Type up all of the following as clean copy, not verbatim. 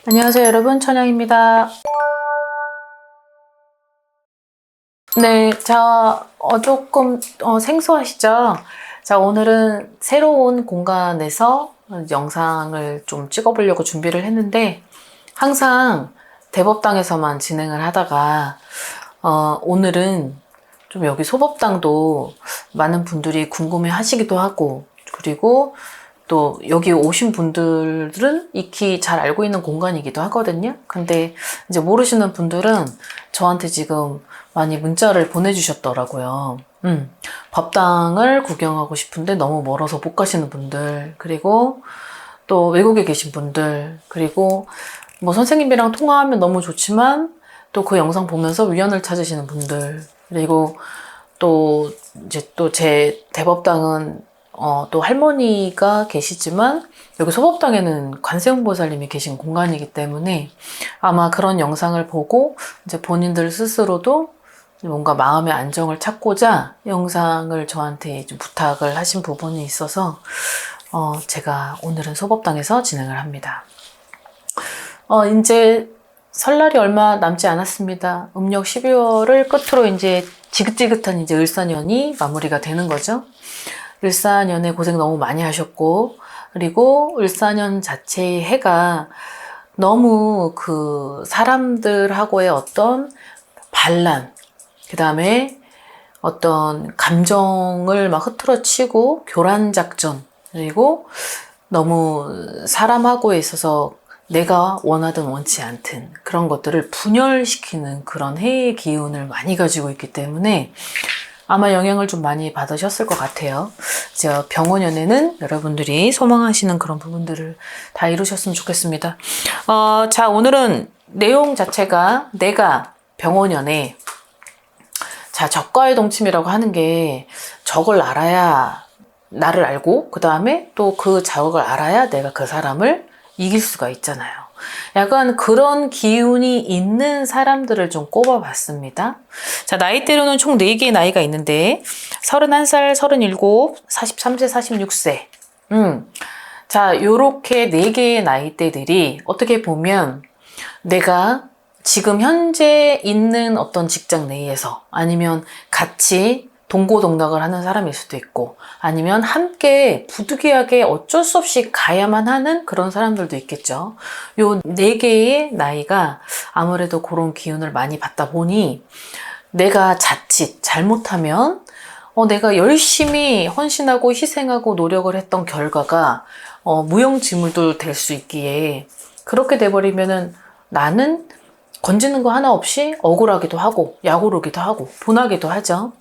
안녕하세요 여러분, 천영입니다. 네, 자, 조금 생소하시죠? 자, 오늘은 새로운 공간에서 영상을 좀 찍어보려고 준비를 했는데, 항상 대법당에서만 진행을 하다가 오늘은 좀 여기 소법당도 많은 분들이 궁금해 하시기도 하고, 그리고 또 여기 오신 분들은 익히 잘 알고 있는 공간이기도 하거든요. 근데 이제 모르시는 분들은 저한테 지금 많이 문자를 보내주셨더라고요. 법당을 구경하고 싶은데 너무 멀어서 못 가시는 분들, 그리고 또 외국에 계신 분들, 그리고 뭐 선생님이랑 통화하면 너무 좋지만 또 그 영상 보면서 위안을 찾으시는 분들, 그리고 또 이제 또 제 대법당은 또 할머니가 계시지만 여기 소법당에는 관세음보살님이 계신 공간이기 때문에 아마 그런 영상을 보고 이제 본인들 스스로도 뭔가 마음의 안정을 찾고자 영상을 저한테 좀 부탁을 하신 부분이 있어서 제가 오늘은 소법당에서 진행을 합니다. 이제 설날이 얼마 남지 않았습니다. 음력 12월을 끝으로 이제 지긋지긋한 이제 을사년이 마무리가 되는 거죠. 을사년에 고생 너무 많이 하셨고, 그리고 을사년 자체의 해가 너무 그 사람들하고의 어떤 반란, 그 다음에 어떤 감정을 막 흐트러치고 교란작전, 그리고 너무 사람하고에 있어서 내가 원하든 원치 않든 그런 것들을 분열시키는 그런 해의 기운을 많이 가지고 있기 때문에 아마 영향을 좀 많이 받으셨을 것 같아요. 저 병원연애는 여러분들이 소망하시는 그런 부분들을 다 이루셨으면 좋겠습니다. 자, 오늘은 내용 자체가 내가 병원연애. 자, 적과의 동침이라고 하는 게 적을 알아야 나를 알고, 그 다음에 또 그 적을 알아야 내가 그 사람을 이길 수가 있잖아요. 약간 그런 기운이 있는 사람들을 좀 꼽아봤습니다. 자, 나이대로는 총 4개의 나이가 있는데 31살, 37, 43세, 46세. 자, 요렇게 4개의 나이대들이 어떻게 보면 내가 지금 현재 있는 어떤 직장 내에서 아니면 같이 동고동락을 하는 사람일 수도 있고 아니면 함께 부득이하게 어쩔 수 없이 가야만 하는 그런 사람들도 있겠죠. 요 4개의 나이가 아무래도 그런 기운을 많이 받다 보니 내가 자칫 잘못하면 내가 열심히 헌신하고 희생하고 노력을 했던 결과가 무용지물도 될 수 있기에 그렇게 돼버리면은 나는 건지는 거 하나 없이 억울하기도 하고 약오르기도 하고 분하기도 하죠.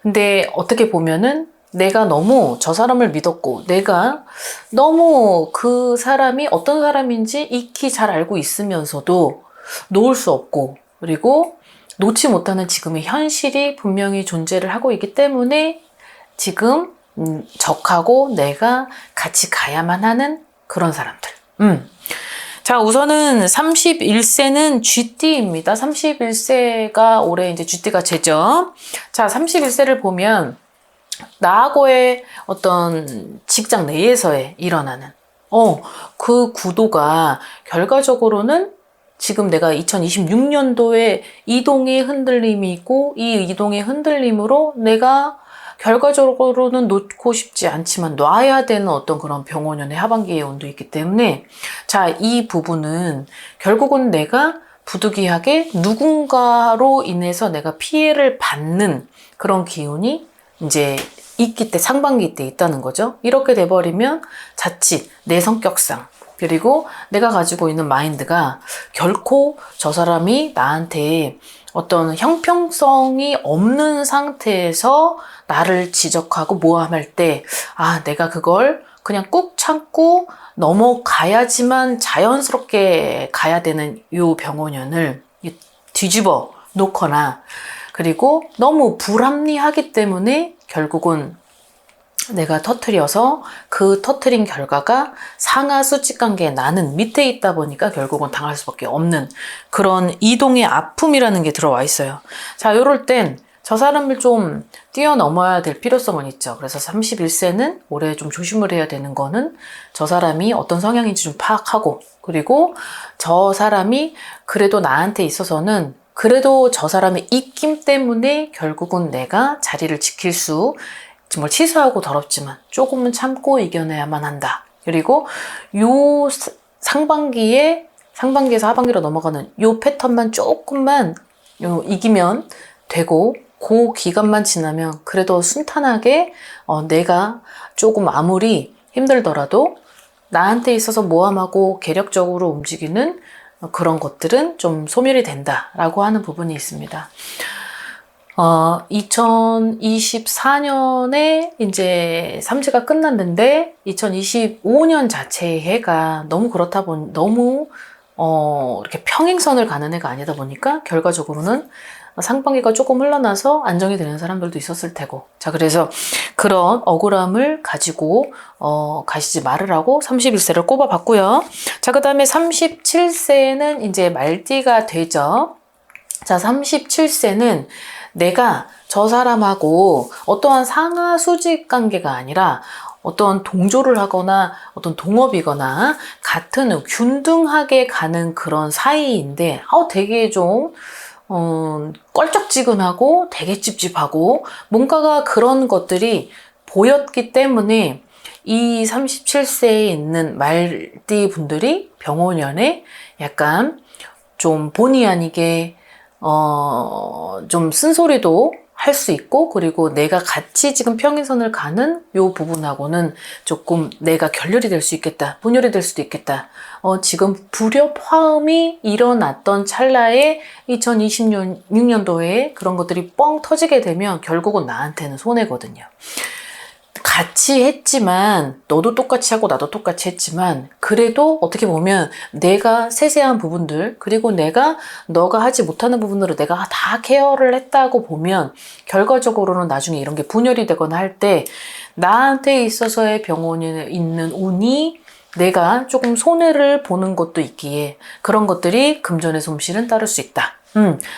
근데 어떻게 보면은 내가 너무 저 사람을 믿었고 내가 너무 그 사람이 어떤 사람인지 익히 잘 알고 있으면서도 놓을 수 없고 그리고 놓지 못하는 지금의 현실이 분명히 존재를 하고 있기 때문에 지금 적하고 내가 같이 가야만 하는 그런 사람들. 자, 우선은 31세는 쥐띠입니다. 31세가 올해 이제 쥐띠가 제죠. 자, 31세를 보면 나하고의 어떤 직장 내에서의 일어나는 그 구도가 결과적으로는 지금 내가 2026년도에 이동의 흔들림이 있고 이 이동의 흔들림으로 내가 결과적으로는 놓고 싶지 않지만 놔야 되는 어떤 그런 병원연의 하반기의 운도 있기 때문에 자, 이 부분은 결국은 내가 부득이하게 누군가로 인해서 내가 피해를 받는 그런 기운이 이제 있기 때 상반기 때 있다는 거죠. 이렇게 돼버리면 자칫 내 성격상 그리고 내가 가지고 있는 마인드가 결코 저 사람이 나한테 어떤 형평성이 없는 상태에서 나를 지적하고 모함할 때, 내가 그걸 그냥 꾹 참고 넘어가야지만 자연스럽게 가야 되는 요 병원연을 뒤집어 놓거나, 그리고 너무 불합리하기 때문에 결국은 내가 터트려서 그 터트린 결과가 상하 수직관계에 나는 밑에 있다 보니까 결국은 당할 수밖에 없는 그런 이동의 아픔이라는 게 들어와 있어요. 자, 요럴 땐 저 사람을 좀 뛰어넘어야 될 필요성은 있죠. 그래서 31세는 올해 좀 조심을 해야 되는 거는 저 사람이 어떤 성향인지 좀 파악하고, 그리고 저 사람이 그래도 나한테 있어서는 그래도 저 사람의 입김 때문에 결국은 내가 자리를 지킬 수, 정말 치사하고 더럽지만 조금은 참고 이겨내야만 한다. 그리고 요 상반기에서 하반기로 넘어가는 요 패턴만 조금만 이기면 되고, 그 기간만 지나면 그래도 순탄하게 내가 조금 아무리 힘들더라도 나한테 있어서 모함하고 계력적으로 움직이는 그런 것들은 좀 소멸이 된다라고 하는 부분이 있습니다. 2024년에 이제 삼지가 끝났는데 2025년 자체의 해가 너무 그렇다 보니 너무 이렇게 평행선을 가는 해가 아니다 보니까 결과적으로는 상반기가 조금 흘러나서 안정이 되는 사람들도 있었을 테고, 자, 그래서 그런 억울함을 가지고 가시지 말으라고 31세를 꼽아봤고요. 자, 그 다음에 37세는 이제 말띠가 되죠. 자, 37세는 내가 저 사람하고 어떠한 상하수직 관계가 아니라 어떤 동조를 하거나 어떤 동업이거나 같은 균등하게 가는 그런 사이인데 되게 좀 껄쩍지근하고 되게 찝찝하고 뭔가가 그런 것들이 보였기 때문에 이 37세에 있는 말띠 분들이 병원연에 약간 좀 본의 아니게 좀 쓴소리도 할 수 있고, 그리고 내가 같이 지금 평행선을 가는 요 부분하고는 조금 내가 결렬이 될 수 있겠다, 분열이 될 수도 있겠다. 지금 불협화음이 일어났던 찰나에 2026년도에 그런 것들이 뻥 터지게 되면 결국은 나한테는 손해거든요. 같이 했지만, 너도 똑같이 하고 나도 똑같이 했지만, 그래도 어떻게 보면 내가 세세한 부분들, 그리고 너가 하지 못하는 부분으로 내가 다 케어를 했다고 보면, 결과적으로는 나중에 이런 게 분열이 되거나 할 때, 나한테 있어서의 병원에 있는 운이 내가 조금 손해를 보는 것도 있기에, 그런 것들이 금전의 솜씨는 따를 수 있다.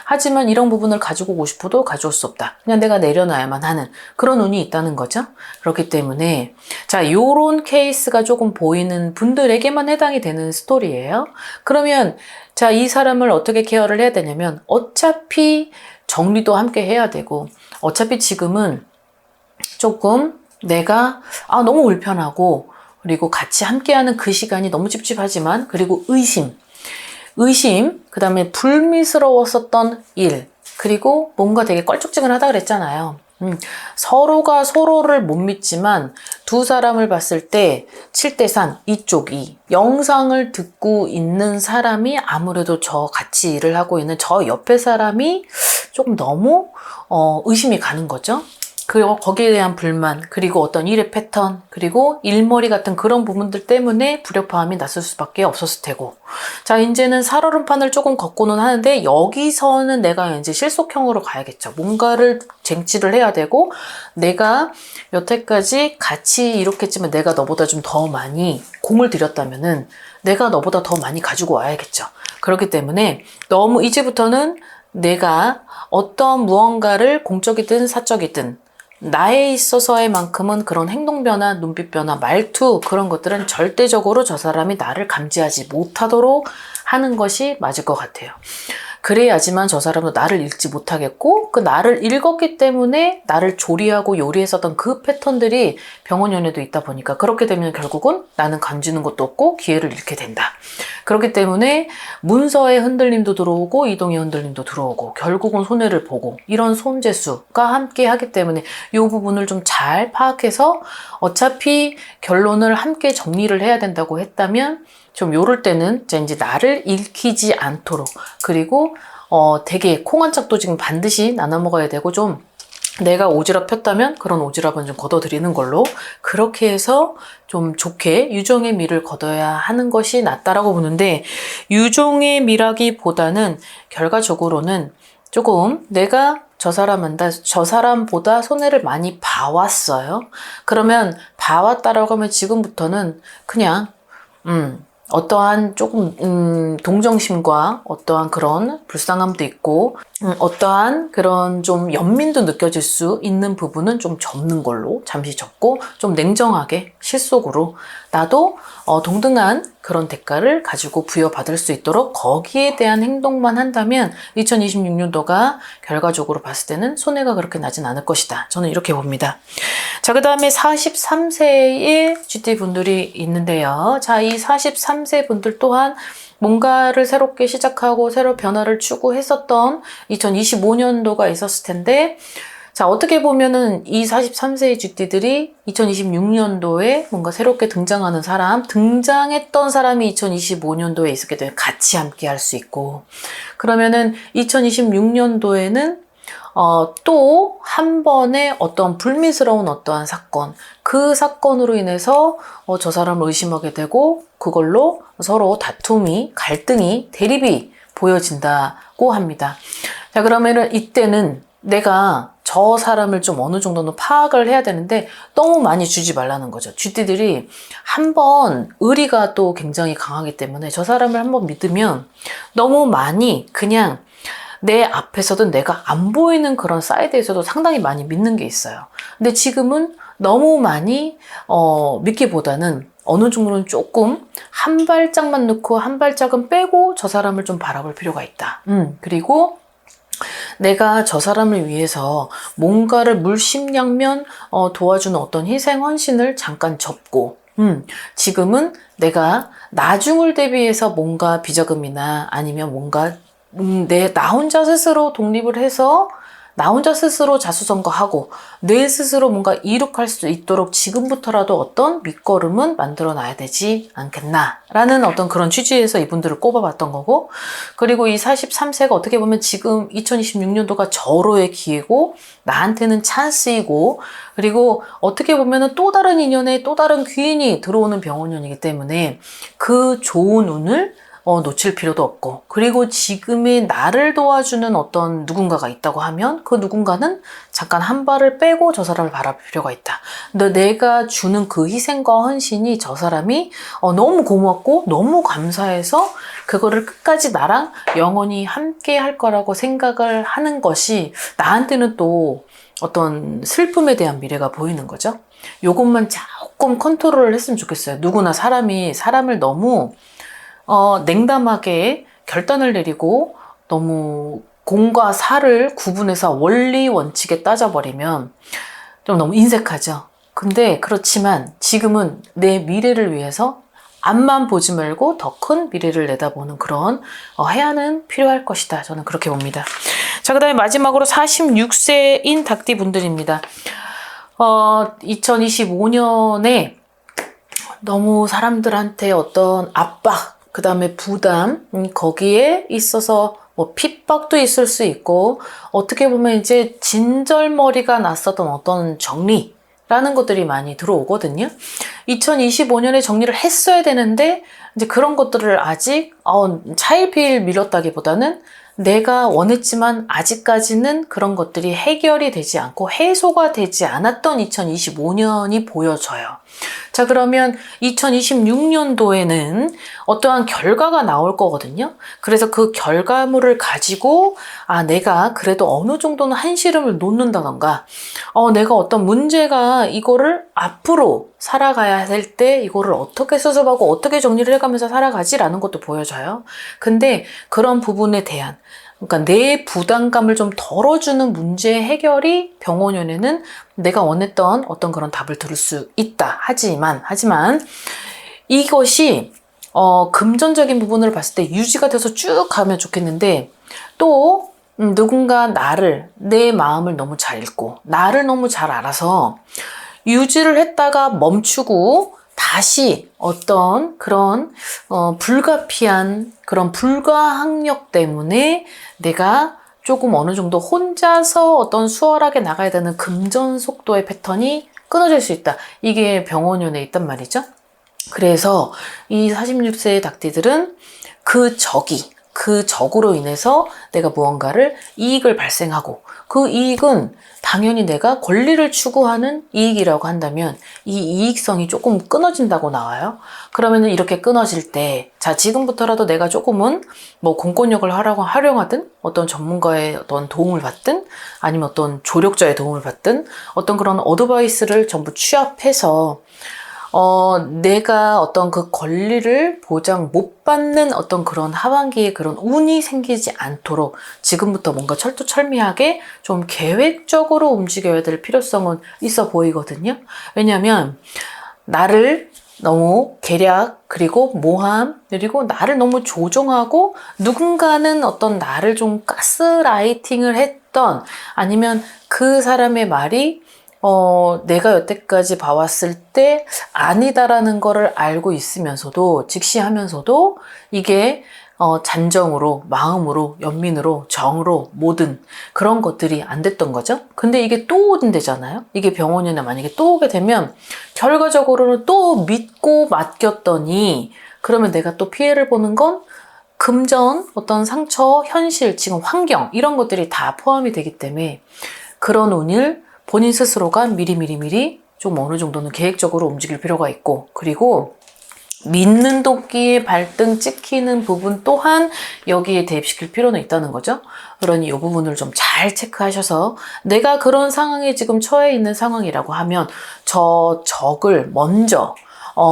하지만 이런 부분을 가지고 오고 싶어도 가져올 수 없다. 그냥 내가 내려놔야만 하는 그런 운이 있다는 거죠. 그렇기 때문에 자, 요런 케이스가 조금 보이는 분들에게만 해당이 되는 스토리예요. 그러면 자, 이 사람을 어떻게 케어를 해야 되냐면, 어차피 정리도 함께 해야 되고, 어차피 지금은 조금 내가 너무 불편하고, 그리고 같이 함께하는 그 시간이 너무 찝찝하지만, 그리고 의심, 그 다음에 불미스러웠었던 일, 그리고 뭔가 되게 껄쩍지근하다 그랬잖아요. 서로가 서로를 못 믿지만 두 사람을 봤을 때 7대3, 이쪽이 영상을 듣고 있는 사람이 아무래도 같이 일을 하고 있는 저 옆에 사람이 조금 너무 의심이 가는 거죠. 그리고 거기에 대한 불만, 그리고 어떤 일의 패턴, 그리고 일머리 같은 그런 부분들 때문에 불협화음이 났을 수밖에 없었을 테고. 자, 이제는 살얼음판을 조금 걷고는 하는데, 여기서는 내가 이제 실속형으로 가야겠죠. 뭔가를 쟁취를 해야 되고, 내가 여태까지 같이 이렇게 했지만 내가 너보다 좀 더 많이 공을 들였다면은 내가 너보다 더 많이 가지고 와야겠죠. 그렇기 때문에 너무 이제부터는 내가 어떤 무언가를 공적이든 사적이든 나에 있어서의 만큼은 그런 행동 변화, 눈빛 변화, 말투, 그런 것들은 절대적으로 저 사람이 나를 감지하지 못하도록 하는 것이 맞을 것 같아요. 그래야지만 저 사람도 나를 읽지 못하겠고, 그 나를 읽었기 때문에 나를 조리하고 요리했었던 그 패턴들이 병원연에도 있다 보니까, 그렇게 되면 결국은 나는 감지는 것도 없고 기회를 잃게 된다. 그렇기 때문에 문서의 흔들림도 들어오고 이동의 흔들림도 들어오고 결국은 손해를 보고, 이런 손재수가 함께 하기 때문에 이 부분을 좀 잘 파악해서, 어차피 결론을 함께 정리를 해야 된다고 했다면 좀 요럴 때는 이제 나를 읽히지 않도록, 그리고 되게 콩 한 짝도 지금 반드시 나눠 먹어야 되고, 좀 내가 오지랖 폈다면 그런 오지랖은 좀 걷어들이는 걸로, 그렇게 해서 좀 좋게 유종의 미를 거둬야 하는 것이 낫다라고 보는데, 유종의 미라기보다는 결과적으로는 조금 내가 저 사람보다 손해를 많이 봐왔어요. 그러면 봐왔다라고 하면 지금부터는 그냥 어떠한 조금 동정심과 어떠한 그런 불쌍함도 있고 어떠한 그런 좀 연민도 느껴질 수 있는 부분은 좀 접는 걸로 잠시 접고 좀 냉정하게 실속으로 나도 동등한 그런 대가를 가지고 부여받을 수 있도록 거기에 대한 행동만 한다면 2026년도가 결과적으로 봤을 때는 손해가 그렇게 나진 않을 것이다. 저는 이렇게 봅니다. 자, 그 다음에 43세의 GT 분들이 있는데요. 자, 이 43세 분들 또한 뭔가를 새롭게 시작하고 새로 변화를 추구했었던 2025년도가 있었을 텐데, 자, 어떻게 보면은 이 43세의 GT들이 2026년도에 뭔가 새롭게 등장하는 사람, 등장했던 사람이 2025년도에 있었기 때문에 같이 함께 할 수 있고, 그러면은 2026년도에는 또 한 번의 어떤 불미스러운 어떠한 사건, 그 사건으로 인해서 저 사람을 의심하게 되고 그걸로 서로 다툼이, 갈등이, 대립이 보여진다고 합니다. 자, 그러면은 이때는 내가 저 사람을 좀 어느 정도는 파악을 해야 되는데 너무 많이 주지 말라는 거죠. 쥐띠들이 한번 의리가 또 굉장히 강하기 때문에 저 사람을 한번 믿으면 너무 많이 그냥 내 앞에서든 내가 안 보이는 그런 사이드에서도 상당히 많이 믿는 게 있어요. 근데 지금은 너무 많이 믿기보다는 어느 정도는 조금 한 발짝만 넣고 한 발짝은 빼고 저 사람을 좀 바라볼 필요가 있다. 그리고 내가 저 사람을 위해서 뭔가를 물심양면 도와주는 어떤 희생 헌신을 잠깐 접고 지금은 내가 나중을 대비해서 뭔가 비자금이나 아니면 뭔가 나 혼자 스스로 독립을 해서 나 혼자 스스로 자수성가하고 내 스스로 뭔가 이룩할 수 있도록 지금부터라도 어떤 밑거름은 만들어 놔야 되지 않겠나라는 어떤 그런 취지에서 이분들을 꼽아봤던 거고, 그리고 이 43세가 어떻게 보면 지금 2026년도가 절호의 기회고 나한테는 찬스이고, 그리고 어떻게 보면은 또 다른 인연에 또 다른 귀인이 들어오는 병원년이기 때문에 그 좋은 운을 놓칠 필요도 없고, 그리고 지금의 나를 도와주는 어떤 누군가가 있다고 하면 그 누군가는 잠깐 한 발을 빼고 저 사람을 바라볼 필요가 있다. 근데 내가 주는 그 희생과 헌신이 저 사람이 너무 고맙고 너무 감사해서 그거를 끝까지 나랑 영원히 함께 할 거라고 생각을 하는 것이 나한테는 또 어떤 슬픔에 대한 미래가 보이는 거죠. 요것만 조금 컨트롤을 했으면 좋겠어요. 누구나 사람을 너무 냉담하게 결단을 내리고 너무 공과 사를 구분해서 원리 원칙에 따져버리면 좀 너무 인색하죠. 근데 그렇지만 지금은 내 미래를 위해서 앞만 보지 말고 더 큰 미래를 내다보는 그런 해안은 필요할 것이다. 저는 그렇게 봅니다. 자, 그 다음에 마지막으로 46세인 닭띠 분들입니다. 2025년에 너무 사람들한테 어떤 압박, 그 다음에 부담, 거기에 있어서 뭐 핍박도 있을 수 있고, 어떻게 보면 이제 진절머리가 났었던 어떤 정리라는 것들이 많이 들어오거든요. 2025년에 정리를 했어야 되는데, 이제 그런 것들을 아직 차일피일 미뤘다기보다는 내가 원했지만 아직까지는 그런 것들이 해결이 되지 않고 해소가 되지 않았던 2025년이 보여져요. 자, 그러면 2026년도에는 어떠한 결과가 나올 거거든요. 그래서 그 결과물을 가지고 내가 그래도 어느 정도는 한시름을 놓는다던가 내가 어떤 문제가 이거를 앞으로 살아가야 될 때 이거를 어떻게 수습하고 어떻게 정리를 해가면서 살아가지라는 것도 보여져요. 근데 그런 부분에 대한 그러니까 내 부담감을 좀 덜어주는 문제 해결이 병원연에는 내가 원했던 어떤 그런 답을 들을 수 있다. 하지만 이것이 금전적인 부분을 봤을 때 유지가 돼서 쭉 가면 좋겠는데 또 누군가 내 마음을 너무 잘 읽고 나를 너무 잘 알아서 유지를 했다가 멈추고 다시 어떤 그런 불가피한 그런 불가항력 때문에 내가 조금 어느 정도 혼자서 어떤 수월하게 나가야 되는 금전 속도의 패턴이 끊어질 수 있다. 이게 병원연에 있단 말이죠. 그래서 이 46세의 닭띠들은 그 적이 그 적으로 인해서 내가 무언가를 이익을 발생하고 그 이익은 당연히 내가 권리를 추구하는 이익이라고 한다면 이 이익성이 조금 끊어진다고 나와요. 그러면은 이렇게 끊어질 때, 자, 지금부터라도 내가 조금은 뭐 공권력을 활용하든 어떤 전문가의 어떤 도움을 받든 아니면 어떤 조력자의 도움을 받든 어떤 그런 어드바이스를 전부 취합해서 내가 어떤 그 권리를 보장 못 받는 어떤 그런 하반기에 그런 운이 생기지 않도록 지금부터 뭔가 철두철미하게 좀 계획적으로 움직여야 될 필요성은 있어 보이거든요. 왜냐하면 나를 너무 계략, 그리고 모함, 그리고 나를 너무 조종하고 누군가는 어떤 나를 좀 가스라이팅을 했던 아니면 그 사람의 말이 내가 여태까지 봐왔을 때 아니다라는 거를 알고 있으면서도 직시하면서도 이게 잔정으로, 마음으로, 연민으로, 정으로 모든 그런 것들이 안 됐던 거죠. 근데 이게 또 온대잖아요. 이게 병원이나 만약에 또 오게 되면 결과적으로는 또 믿고 맡겼더니 그러면 내가 또 피해를 보는 건 금전, 어떤 상처, 현실, 지금 환경 이런 것들이 다 포함이 되기 때문에 그런 운을 본인 스스로가 미리 좀 어느 정도는 계획적으로 움직일 필요가 있고, 그리고 믿는 도끼의 발등 찍히는 부분 또한 여기에 대입시킬 필요는 있다는 거죠. 그러니 이 부분을 좀 잘 체크하셔서 내가 그런 상황에 지금 처해 있는 상황이라고 하면 저 적을 먼저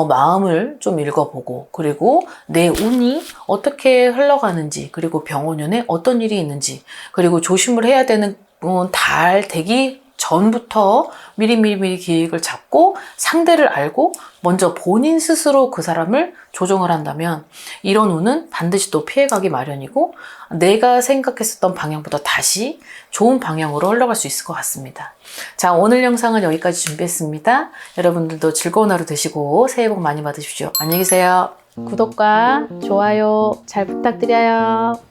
마음을 좀 읽어보고, 그리고 내 운이 어떻게 흘러가는지, 그리고 병원연에 어떤 일이 있는지, 그리고 조심을 해야 되는 달 되기 전부터 미리 계획을 잡고 상대를 알고 먼저 본인 스스로 그 사람을 조정을 한다면 이런 운은 반드시 또 피해가기 마련이고 내가 생각했었던 방향보다 다시 좋은 방향으로 흘러갈 수 있을 것 같습니다. 자, 오늘 영상은 여기까지 준비했습니다. 여러분들도 즐거운 하루 되시고 새해 복 많이 받으십시오. 안녕히 계세요. 구독과 좋아요 잘 부탁드려요.